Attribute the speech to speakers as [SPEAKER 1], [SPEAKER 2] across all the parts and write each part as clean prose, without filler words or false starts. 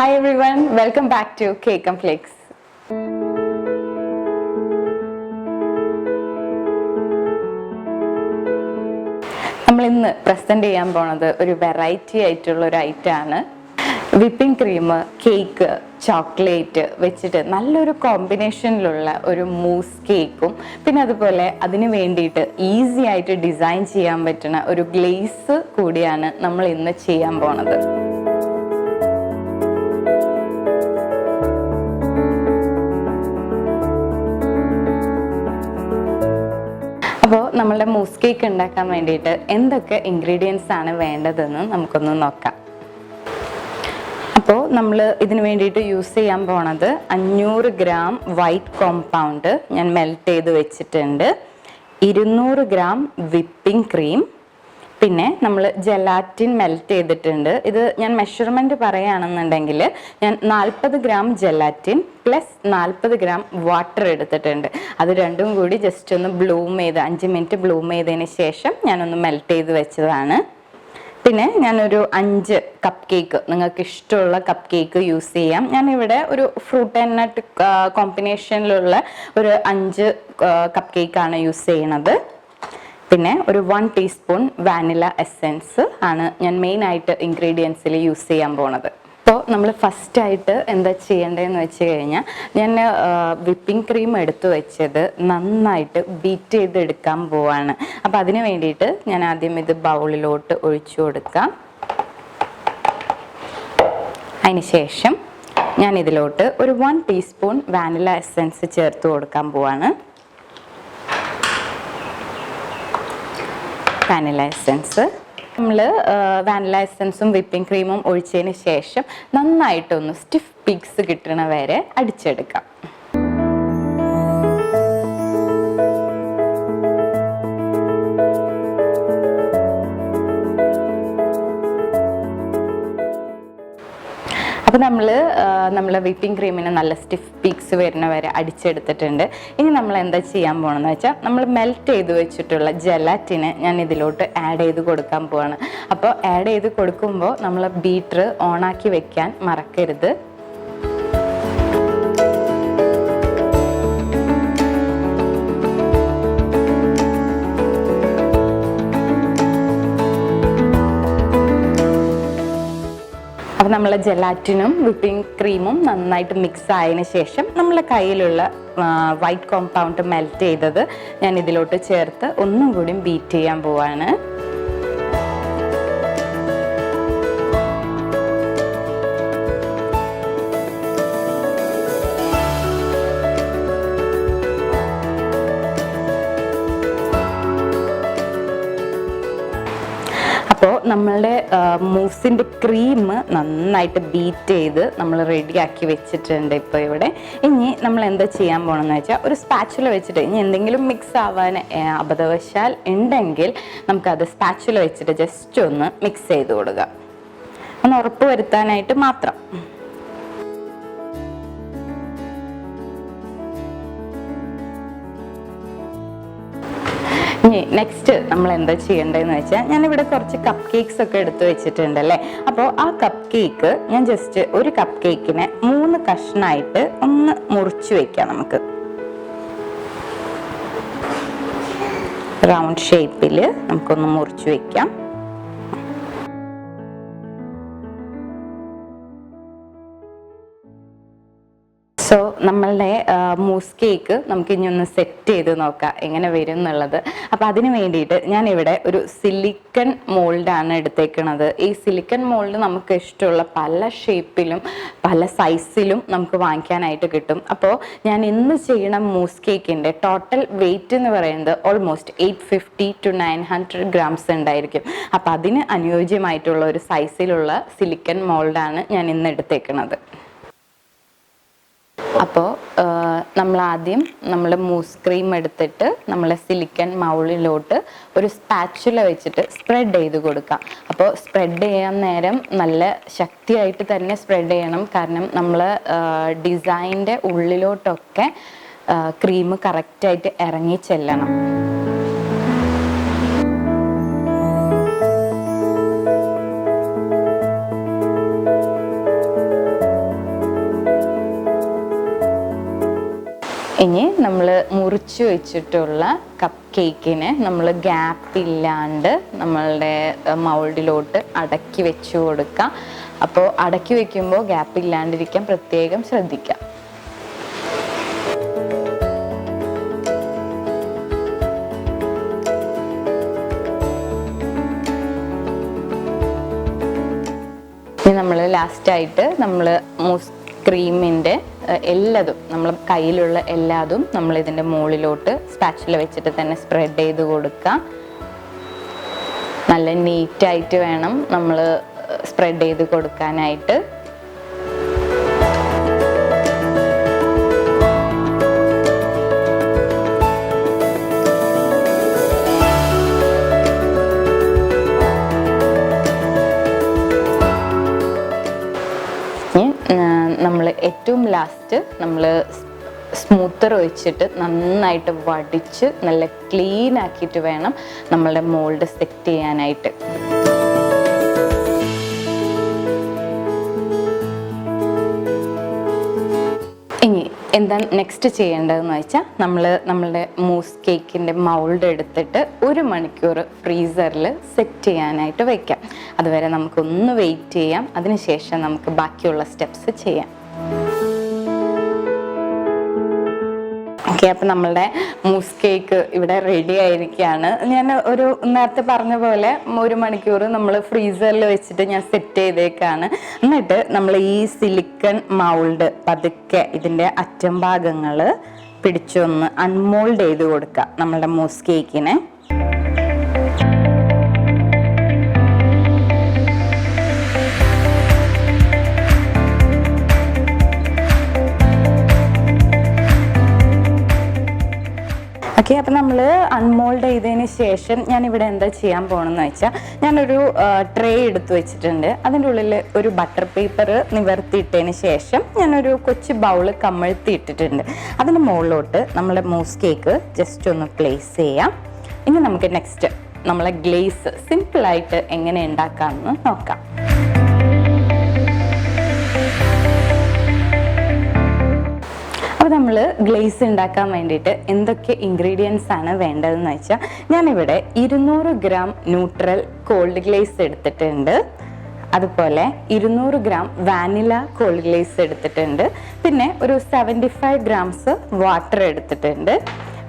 [SPEAKER 1] Hi everyone, welcome back to Cupcakes. നമ്മൾ ഇന്ന് present ചെയ്യാൻ പോണത് ഒരു വെറൈറ്റി ആയിട്ടുള്ള ഒരു ഐറ്റം ആണ്. വിപ്പിംഗ് ക്രീം, കേക്ക്, ചോക്ലേറ്റ് വെച്ചിട്ട് നല്ലൊരു കോമ്പിനേഷനിലുള്ള ഒരു മൂസ് കേക്കും പിന്നെ അതുപോലെ അതിന് വേണ്ടിയിട്ട് ഈസി ആയിട്ട് ഡിസൈൻ ചെയ്യാൻ പറ്റുന്ന ഒരു ഗ്ലേസ് കൂടിയാണ് നമ്മൾ ഇന്ന് ചെയ്യാൻ പോണത്. അപ്പോൾ നമ്മളുടെ മൂസ് കേക്ക് ഉണ്ടാക്കാൻ വേണ്ടിയിട്ട് എന്തൊക്കെ ഇൻഗ്രീഡിയൻസ് ആണ് വേണ്ടതെന്ന് നമുക്കൊന്ന് നോക്കാം. അപ്പോൾ നമ്മൾ ഇതിന് വേണ്ടിയിട്ട് യൂസ് ചെയ്യാൻ പോണത് 500 ഗ്രാം വൈറ്റ് കോമ്പൗണ്ട് ഞാൻ മെൽറ്റ് ചെയ്ത് വെച്ചിട്ടുണ്ട്, 200 ഗ്രാം വിപ്പിംഗ് ക്രീം, പിന്നെ നമ്മൾ ജെലാറ്റിൻ മെൽറ്റ് ചെയ്തിട്ടുണ്ട്. ഇത് ഞാൻ മെഷർമെൻറ്റ് പറയുകയാണെന്നുണ്ടെങ്കിൽ ഞാൻ 40 gram gelatin plus 40 gram water എടുത്തിട്ടുണ്ട്. അത് രണ്ടും കൂടി ജസ്റ്റ് ഒന്ന് ബ്ലൂം ചെയ്ത് 5 മിനിറ്റ് ബ്ലൂം ചെയ്തതിന് ശേഷം ഞാനൊന്ന് മെൽറ്റ് ചെയ്ത് വെച്ചതാണ്. പിന്നെ ഞാനൊരു 5 കപ്പ് കേക്ക്, നിങ്ങൾക്ക് ഇഷ്ടമുള്ള കപ്പ് കേക്ക് യൂസ് ചെയ്യാം. ഞാനിവിടെ ഒരു ഫ്രൂട്ട് ആൻഡ് നട്ട് കോമ്പിനേഷനിലുള്ള ഒരു 5 കപ്പ് കേക്കാണ് യൂസ് ചെയ്യണത്. പിന്നെ ഒരു 1 ടീസ്പൂൺ വാനില എസെൻസ് ആണ് ഞാൻ മെയിനായിട്ട് ഇൻഗ്രീഡിയൻസിൽ യൂസ് ചെയ്യാൻ പോണത്. അപ്പോൾ നമ്മൾ ഫസ്റ്റായിട്ട് എന്താ ചെയ്യേണ്ടതെന്ന് വെച്ച് കഴിഞ്ഞാൽ ഞാൻ വിപ്പിംഗ് ക്രീം എടുത്തു വെച്ചത് നന്നായിട്ട് ബീറ്റ് ചെയ്തെടുക്കാൻ പോവാണ്. അപ്പോൾ അതിന് വേണ്ടിയിട്ട് ഞാൻ ആദ്യം ഇത് ബൗളിലോട്ട് ഒഴിച്ചു കൊടുക്കാം. അതിന് ശേഷം ഞാൻ ഇതിലോട്ട് ഒരു 1 ടീസ്പൂൺ വാനില എസെൻസ് ചേർത്ത് കൊടുക്കാൻ പോവാണ്. വാനില എസെൻസ് നമ്മൾ വാനില എസെൻസും വിപ്പിംഗ് ക്രീമും ഒഴിച്ചതിന് ശേഷം നന്നായിട്ടൊന്ന് സ്റ്റിഫ് പീക്സ് കിട്ടണ വരെ അടിച്ചെടുക്കാം. അപ്പോൾ നമ്മൾ വിപ്പിംഗ് ക്രീമിന് നല്ല സ്റ്റിഫ് പീക്സ് വരുന്ന വരെ അടിച്ചെടുത്തിട്ടുണ്ട്. ഇനി നമ്മൾ എന്താ ചെയ്യാൻ പോകണമെന്ന് വെച്ചാൽ നമ്മൾ മെൽറ്റ് ചെയ്ത് വെച്ചിട്ടുള്ള ജെലാറ്റിന് ഞാൻ ഇതിലോട്ട് ആഡ് ചെയ്ത് കൊടുക്കാൻ പോവാണ്. അപ്പോൾ ആഡ് ചെയ്ത് കൊടുക്കുമ്പോൾ നമ്മൾ ബീറ്റർ ഓണാക്കി വെക്കാൻ മറക്കരുത്. അപ്പോൾ നമ്മളെ ജെലാറ്റിനും വിപ്പിംഗ് ക്രീമും നന്നായിട്ട് മിക്സ് ആയതിന് ശേഷം നമ്മളെ കയ്യിലുള്ള വൈറ്റ് കോമ്പൗണ്ട് മെൽറ്റ് ചെയ്തത് ഞാൻ ഇതിലോട്ട് ചേർത്ത് ഒന്നും കൂടി ബീറ്റ് ചെയ്യാൻ പോവാണ്. അപ്പോൾ നമ്മളുടെ മൂസിൻ്റെ ക്രീം നന്നായിട്ട് ബീറ്റ് ചെയ്ത് നമ്മൾ റെഡിയാക്കി വെച്ചിട്ടുണ്ട്. ഇപ്പോൾ ഇവിടെ ഇനി നമ്മൾ എന്താ ചെയ്യാൻ പോകണമെന്ന് വെച്ചാൽ ഒരു സ്പാച്ചുല വെച്ചിട്ട് ഇനി എന്തെങ്കിലും മിക്സ് ആവാൻ അബദ്ധവശാൽ ഉണ്ടെങ്കിൽ നമുക്കത് സ്പാച്ചുല വെച്ചിട്ട് ജസ്റ്റ് ഒന്ന് മിക്സ് ചെയ്ത് കൊടുക്കുക, ഒന്ന് ഉറപ്പ് വരുത്താനായിട്ട് മാത്രം. ഇനി നെക്സ്റ്റ് നമ്മൾ എന്താ ചെയ്യേണ്ടതെന്ന് വെച്ചാൽ ഞാനിവിടെ കുറച്ച് കപ്പ് കേക്ക്സ് ഒക്കെ എടുത്ത് വെച്ചിട്ടുണ്ടല്ലേ. അപ്പോൾ ആ കപ്പ് കേക്ക് ഞാൻ ജസ്റ്റ് ഒരു കപ്പ് കേക്കിനെ 3 കഷ്ണമായിട്ട് ഒന്ന് മുറിച്ച് വെക്കാം. നമുക്ക് റൗണ്ട് ഷേപ്പിൽ നമുക്കൊന്ന് മുറിച്ച് വെക്കാം. സോ നമ്മളുടെ മൂസ് കേക്ക് നമുക്ക് ഇനി ഒന്ന് സെറ്റ് ചെയ്ത് നോക്കാം എങ്ങനെ വരും എന്നുള്ളത്. അപ്പോൾ അതിന് വേണ്ടിയിട്ട് ഞാനിവിടെ ഒരു സിലിക്കൺ മോൾഡാണ് എടുത്തേക്കുന്നത്. ഈ സിലിക്കൺ മോൾഡ് നമുക്ക് ഇഷ്ടമുള്ള പല ഷേപ്പിലും പല സൈസിലും നമുക്ക് വാങ്ങിക്കാനായിട്ട് കിട്ടും. അപ്പോൾ ഞാൻ ഇന്ന് ചെയ്യണ മൂസ് കേക്കിൻ്റെ ടോട്ടൽ വെയിറ്റ് എന്ന് പറയുന്നത് ഓൾമോസ്റ്റ് 850 to 900 ഗ്രാംസ് ഉണ്ടായിരിക്കും. അപ്പോൾ അതിന് അനുയോജ്യമായിട്ടുള്ള ഒരു സൈസിലുള്ള സിലിക്കൺ മോൾഡാണ് ഞാൻ ഇന്ന് എടുത്തേക്കുന്നത്. അപ്പോൾ നമ്മളാദ്യം നമ്മൾ മൂസ് ക്രീം എടുത്തിട്ട് നമ്മളെ സിലിക്കൺ മൗളിലോട്ട് ഒരു സ്പാച്ചുല വെച്ചിട്ട് സ്പ്രെഡ് ചെയ്ത് കൊടുക്കാം. അപ്പോൾ സ്പ്രെഡ് ചെയ്യാൻ നേരം നല്ല ശക്തിയായിട്ട് തന്നെ സ്പ്രെഡ് ചെയ്യണം, കാരണം നമ്മൾ ഡിസൈൻ്റെ ഉള്ളിലോട്ടൊക്കെ ക്രീം കറക്റ്റായിട്ട് ഇറങ്ങി ചെല്ലണം. ഇനി നമ്മൾ മുറിച്ച് വെച്ചിട്ടുള്ള കപ്പ് കേക്കിനെ നമ്മൾ ഗ്യാപ്പ് ഇല്ലാണ്ട് നമ്മളുടെ മൗൾഡിലോട്ട് അടക്കി വെച്ച് കൊടുക്കാം. അപ്പോൾ അടക്കി വെക്കുമ്പോൾ ഗ്യാപ്പ് ഇല്ലാണ്ടിരിക്കാൻ പ്രത്യേകം ശ്രദ്ധിക്കാം. ഇനി നമ്മൾ ലാസ്റ്റായിട്ട് നമ്മൾ മൂസ് ക്രീമിൻ്റെ എല്ലാതും നമ്മൾ കയ്യിലുള്ള എല്ലാതും നമ്മൾ ഇതിൻ്റെ മുകളിലോട്ട് സ്പാച്ചില വെച്ചിട്ട് തന്നെ സ്പ്രെഡ് ചെയ്ത് കൊടുക്കുക. നല്ല നീറ്റായിട്ട് വേണം നമ്മൾ സ്പ്രെഡ് ചെയ്ത് കൊടുക്കാനായിട്ട്. നമ്മൾ ഏറ്റവും ലാസ്റ്റ് നമ്മൾ സ്മൂത്തർ വെച്ചിട്ട് നന്നായിട്ട് വടിച്ച് നല്ല ക്ലീൻ ആക്കിയിട്ട് വേണം നമ്മളുടെ മോൾഡ് സെറ്റ് ചെയ്യാനായിട്ട്. ഇനി എന്താ നെക്സ്റ്റ് ചെയ്യേണ്ടതെന്ന് വെച്ചാൽ നമ്മളുടെ മൂസ് കേക്കിൻ്റെ മൗൾഡ് എടുത്തിട്ട് 1 മണിക്കൂർ ഫ്രീസറിൽ സെറ്റ് ചെയ്യാനായിട്ട് വയ്ക്കാം. അതുവരെ നമുക്കൊന്ന് വെയിറ്റ് ചെയ്യാം. അതിനുശേഷം നമുക്ക് ബാക്കിയുള്ള സ്റ്റെപ്സ് ചെയ്യാം. ഓക്കെ, അപ്പം നമ്മളുടെ മൂസ് കേക്ക് ഇവിടെ റെഡി ആയിരിക്കുകയാണ്. ഞാൻ നേരത്തെ പറഞ്ഞ പോലെ 1 മണിക്കൂർ നമ്മൾ ഫ്രീസറിൽ വെച്ചിട്ട് ഞാൻ സെറ്റ് ചെയ്തേക്കാണ്. എന്നിട്ട് നമ്മൾ ഈ സിലിക്കൺ മൗൾഡ് പതുക്കെ ഇതിൻ്റെ അറ്റം ഭാഗങ്ങൾ പിടിച്ചൊന്ന് അൺമോൾഡ് ചെയ്ത് കൊടുക്കുക നമ്മളുടെ മൂസ് കേക്കിനെ. ഓക്കെ, അപ്പം നമ്മൾ അൺമോൾഡ് ചെയ്തതിന് ശേഷം ഞാനിവിടെ എന്താ ചെയ്യാൻ പോകണമെന്ന് വെച്ചാൽ ഞാനൊരു ട്രേ എടുത്ത് വെച്ചിട്ടുണ്ട്. അതിൻ്റെ ഉള്ളിൽ ഒരു ബട്ടർ പേപ്പർ നിവർത്തിയിട്ടതിന് ശേഷം ഞാനൊരു കൊച്ചു ബൗള് കമഴ്ത്തി ഇട്ടിട്ടുണ്ട്. അതിന് മുകളിലോട്ട് നമ്മളെ മൂസ് കേക്ക് ജസ്റ്റ് ഒന്ന് പ്ലേസ് ചെയ്യാം. ഇനി നമുക്ക് നെക്സ്റ്റ് നമ്മളെ ഗ്ലേസ് സിമ്പിളായിട്ട് എങ്ങനെ ഉണ്ടാക്കാമെന്ന് നോക്കാം. അപ്പോൾ നമ്മൾ ഗ്ലേസ് ഉണ്ടാക്കാൻ വേണ്ടിയിട്ട് എന്തൊക്കെ ഇൻഗ്രീഡിയൻസ് ആണ് വേണ്ടതെന്ന് വെച്ചാൽ ഞാനിവിടെ 200 ഗ്രാം ന്യൂട്രൽ കോൾഡ് ഗ്ലേസ് എടുത്തിട്ടുണ്ട്. അതുപോലെ 200 ഗ്രാം വാനില കോൾഡ് ഗ്ലേസ് എടുത്തിട്ടുണ്ട്. പിന്നെ ഒരു 75 ഗ്രാംസ് വാട്ടർ എടുത്തിട്ടുണ്ട്.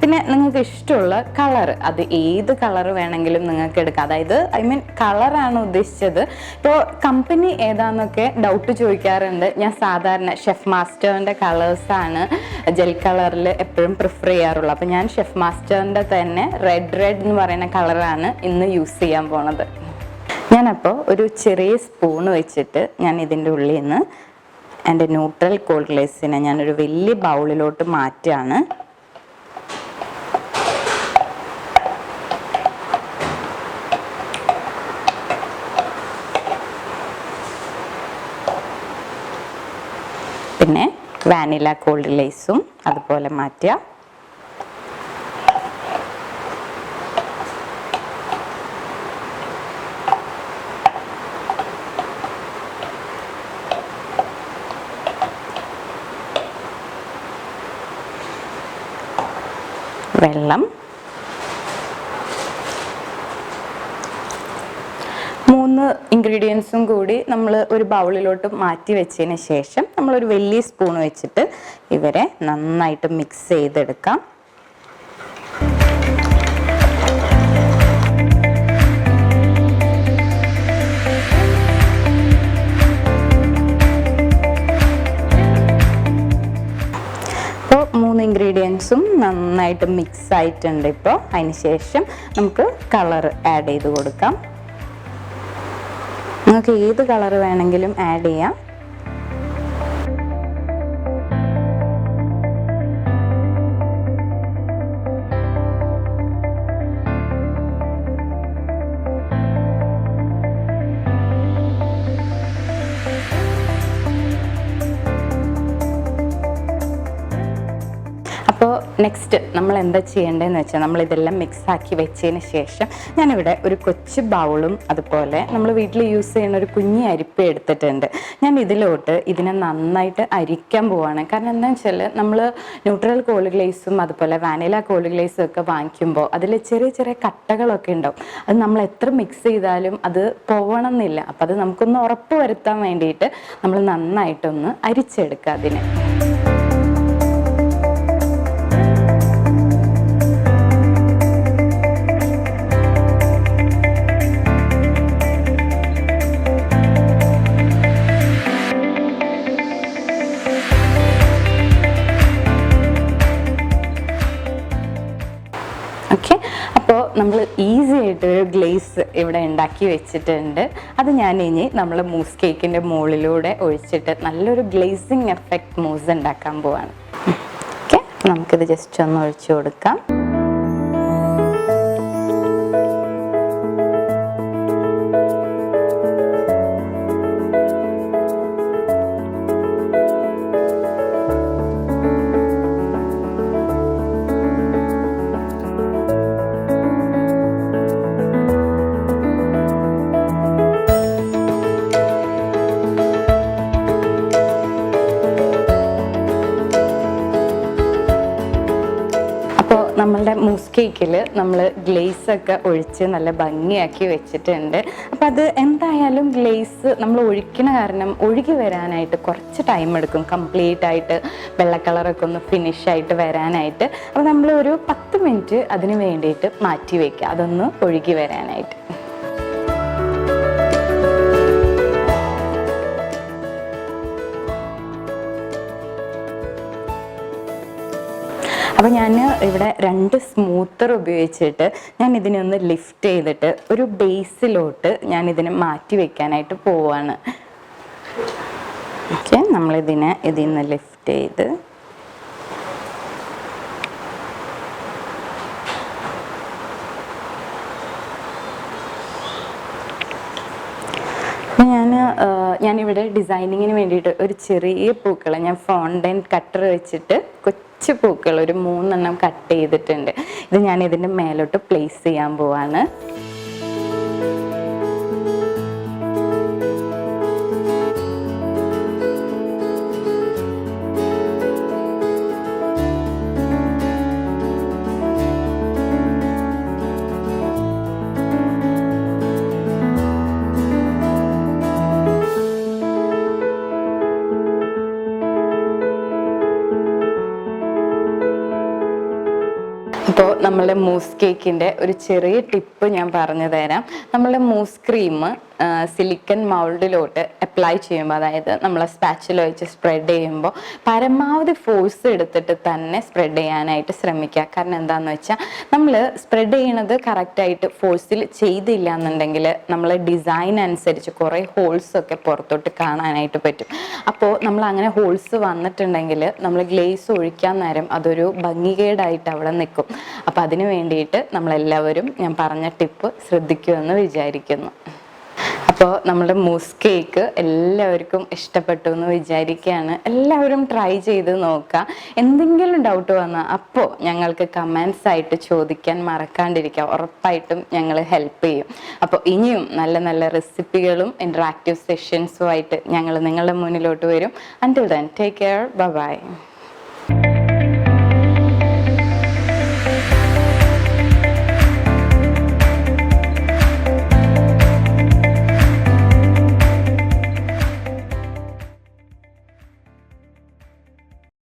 [SPEAKER 1] പിന്നെ നിങ്ങൾക്ക് ഇഷ്ടമുള്ള കളർ, അത് ഏത് കളർ വേണമെങ്കിലും നിങ്ങൾക്ക് എടുക്കാം. അതായത് കളറാണ് ഉദ്ദേശിച്ചത്. ഇപ്പോൾ കമ്പനി ഏതാന്നൊക്കെ ഡൗട്ട് ചോദിക്കാറുണ്ട്. ഞാൻ സാധാരണ ഷെഫ് മാസ്റ്ററിൻ്റെ കളേഴ്സാണ് ജെൽ കളറിൽ എപ്പോഴും പ്രിഫർ ചെയ്യാറുള്ളത്. അപ്പോൾ ഞാൻ ഷെഫ് മാസ്റ്ററിൻ്റെ തന്നെ റെഡ് എന്ന് പറയുന്ന കളറാണ് ഇന്ന് യൂസ് ചെയ്യാൻ പോണത്. ഞാനപ്പോൾ ഒരു ചെറിയ സ്പൂൺ വെച്ചിട്ട് ഞാൻ ഇതിൻ്റെ ഉള്ളിൽ നിന്ന് എൻ്റെ ന്യൂട്രൽ കോൾഡ് ഗ്ലേസിനെ ഞാനൊരു വലിയ ബൗളിലോട്ട് മാറ്റുകയാണ്. പിന്നെ വാനില കോൾഡ് ഗ്ലേസും അതുപോലെ മാറ്റുക. വെള്ളം, 3 ഇൻഗ്രീഡിയൻസും കൂടി നമ്മൾ ഒരു ബൗളിലോട്ട് മാറ്റി വെച്ചതിന് ശേഷം നമ്മളൊരു വലിയ സ്പൂൺ വെച്ചിട്ട് ഇവരെ നന്നായിട്ട് മിക്സ് ചെയ്തെടുക്കാം. അപ്പോൾ 3 ഇൻഗ്രീഡിയൻസും നന്നായിട്ട് മിക്സ് ആയിട്ടുണ്ട്. ഇപ്പോൾ അതിന് ശേഷം നമുക്ക് കളർ ആഡ് ചെയ്ത് കൊടുക്കാം. നിങ്ങൾക്ക് ഏത് കളർ വേണമെങ്കിലും ആഡ് ചെയ്യാം. അപ്പോൾ നെക്സ്റ്റ് നമ്മൾ എന്താ ചെയ്യേണ്ടതെന്ന് വെച്ചാൽ നമ്മളിതെല്ലാം മിക്സാക്കി വെച്ചതിന് ശേഷം ഞാനിവിടെ ഒരു കൊച്ചു ബൗളും അതുപോലെ നമ്മൾ വീട്ടിൽ യൂസ് ചെയ്യുന്ന ഒരു കുഞ്ഞി അരിപ്പ എടുത്തിട്ടുണ്ട്. ഞാൻ ഇതിലോട്ട് ഇതിനെ നന്നായിട്ട് അരിക്കാൻ പോവാണ്. കാരണം എന്താണെന്ന് വെച്ചാൽ നമ്മൾ ന്യൂട്രൽ കോൾഡ് ഗ്ലേസും അതുപോലെ വാനില കോൾഡ് ഗ്ലേസും ഒക്കെ വാങ്ങിക്കുമ്പോൾ അതിൽ ചെറിയ ചെറിയ കട്ടകളൊക്കെ ഉണ്ടാവും. അത് നമ്മൾ എത്ര മിക്സ് ചെയ്താലും അത് പോവണം എന്നില്ല. അപ്പം അത് നമുക്കൊന്ന് ഉറപ്പ് വരുത്താൻ വേണ്ടിയിട്ട് നമ്മൾ നന്നായിട്ടൊന്ന് അരിച്ചെടുക്കുക അതിനെ. ഓക്കെ, അപ്പോൾ നമ്മൾ ഈസി ആയിട്ടൊരു ഗ്ലേസ് ഇവിടെ ഉണ്ടാക്കി വെച്ചിട്ടുണ്ട്. അത് ഞാൻ ഇനി നമ്മൾ മൂസ് കേക്കിൻ്റെ മുകളിലൂടെ ഒഴിച്ചിട്ട് നല്ലൊരു ഗ്ലേസിങ് എഫക്റ്റ് മൂസ് ഉണ്ടാക്കാൻ പോവാണ്. ഓക്കെ, നമുക്കിത് ജസ്റ്റ് ഒന്ന് ഒഴിച്ചു കൊടുക്കാം. നമ്മളുടെ മൂസ് കേക്കിൽ നമ്മൾ ഗ്ലേസൊക്കെ ഒഴിച്ച് നല്ല ഭംഗിയാക്കി വെച്ചിട്ടുണ്ട്. അപ്പോൾ അത് എന്തായാലും ഗ്ലേസ് നമ്മൾ ഒഴിക്കണ കാരണം ഒഴുകി വരാനായിട്ട് കുറച്ച് ടൈം എടുക്കും, കംപ്ലീറ്റ് ആയിട്ട് വെള്ള കളറൊക്കെ ഒന്ന് ഫിനിഷായിട്ട് വരാനായിട്ട്. അപ്പോൾ നമ്മൾ ഒരു 10 മിനിറ്റ് അതിന് വേണ്ടിയിട്ട് മാറ്റി വയ്ക്കുക, അതൊന്ന് ഒഴുകി വരാനായിട്ട്. അപ്പോൾ ഞാൻ ഇവിടെ 2 സ്മൂത്തർ ഉപയോഗിച്ചിട്ട് ഞാൻ ഇതിനെ ഒന്ന് ലിഫ്റ്റ് ചെയ്തിട്ട് ഒരു ബേസിലോട്ട് ഞാൻ ഇതിനെ മാറ്റി വെക്കാനായിട്ട് പോവാണ്. ഓക്കെ, നമ്മളിതിനെ ഇതിൽ നിന്ന് ലിഫ്റ്റ് ചെയ്ത് ഞാനിവിടെ ഡിസൈനിങ്ങിന് വേണ്ടിയിട്ട് ഒരു ചെറിയ പൂക്കൾ ഞാൻ ഫോണ്ടൻ കട്ടർ വെച്ചിട്ട് കൊച്ചു പൂക്കൾ ഒരു 3 എണ്ണം കട്ട് ചെയ്തിട്ടുണ്ട്. ഇത് ഞാൻ ഇതിൻ്റെ മേലോട്ട് പ്ലേസ് ചെയ്യാൻ പോവാണ്. അപ്പോൾ നമ്മളുടെ മൂസ് കേക്കിൻ്റെ ഒരു ചെറിയ ടിപ്പ് ഞാൻ പറഞ്ഞു തരാം. നമ്മളുടെ മൂസ് ക്രീം സിലിക്കൺ മൗൾഡിലോട്ട് അപ്ലൈ ചെയ്യുമ്പോൾ, അതായത് നമ്മൾ സ്പാച്ചില വെച്ച് സ്പ്രെഡ് ചെയ്യുമ്പോൾ പരമാവധി ഫോഴ്സ് എടുത്തിട്ട് തന്നെ സ്പ്രെഡ് ചെയ്യാനായിട്ട് ശ്രമിക്കുക. കാരണം എന്താണെന്ന് വെച്ചാൽ നമ്മൾ സ്പ്രെഡ് ചെയ്യണത് കറക്റ്റായിട്ട് ഫോഴ്സിൽ ചെയ്തില്ല എന്നുണ്ടെങ്കിൽ നമ്മൾ ഡിസൈൻ അനുസരിച്ച് കുറേ ഹോൾസൊക്കെ പുറത്തോട്ട് കാണാനായിട്ട് പറ്റും. അപ്പോൾ നമ്മൾ അങ്ങനെ ഹോൾസ് വന്നിട്ടുണ്ടെങ്കിൽ നമ്മൾ ഗ്ലേസ് ഒഴിക്കാൻ നേരം അതൊരു ഭംഗികേടായിട്ട് അവിടെ നിൽക്കും. അപ്പോൾ അതിന് വേണ്ടിയിട്ട് നമ്മളെല്ലാവരും ഞാൻ പറഞ്ഞ ടിപ്പ് ശ്രദ്ധിക്കുമെന്ന് വിചാരിക്കുന്നു. അപ്പോൾ നമ്മുടെ മൂസ് കേക്ക് എല്ലാവർക്കും ഇഷ്ടപ്പെട്ടു എന്ന് വിചാരിക്കുകയാണ്. എല്ലാവരും ട്രൈ ചെയ്ത് നോക്കുക. എന്തെങ്കിലും ഡൗട്ട് വന്നാൽ അപ്പോൾ ഞങ്ങൾക്ക് കമൻസ് ആയിട്ട് ചോദിക്കാൻ മറക്കാണ്ടിരിക്കുക. ഉറപ്പായിട്ടും ഞങ്ങൾ ഹെൽപ്പ് ചെയ്യും. അപ്പോൾ ഇനിയും നല്ല നല്ല റെസിപ്പികളും ഇൻട്രാക്റ്റീവ് സെഷൻസുമായിട്ട് ഞങ്ങൾ നിങ്ങളുടെ മുന്നിലോട്ട് വരും. Until then, take care. Bye bye.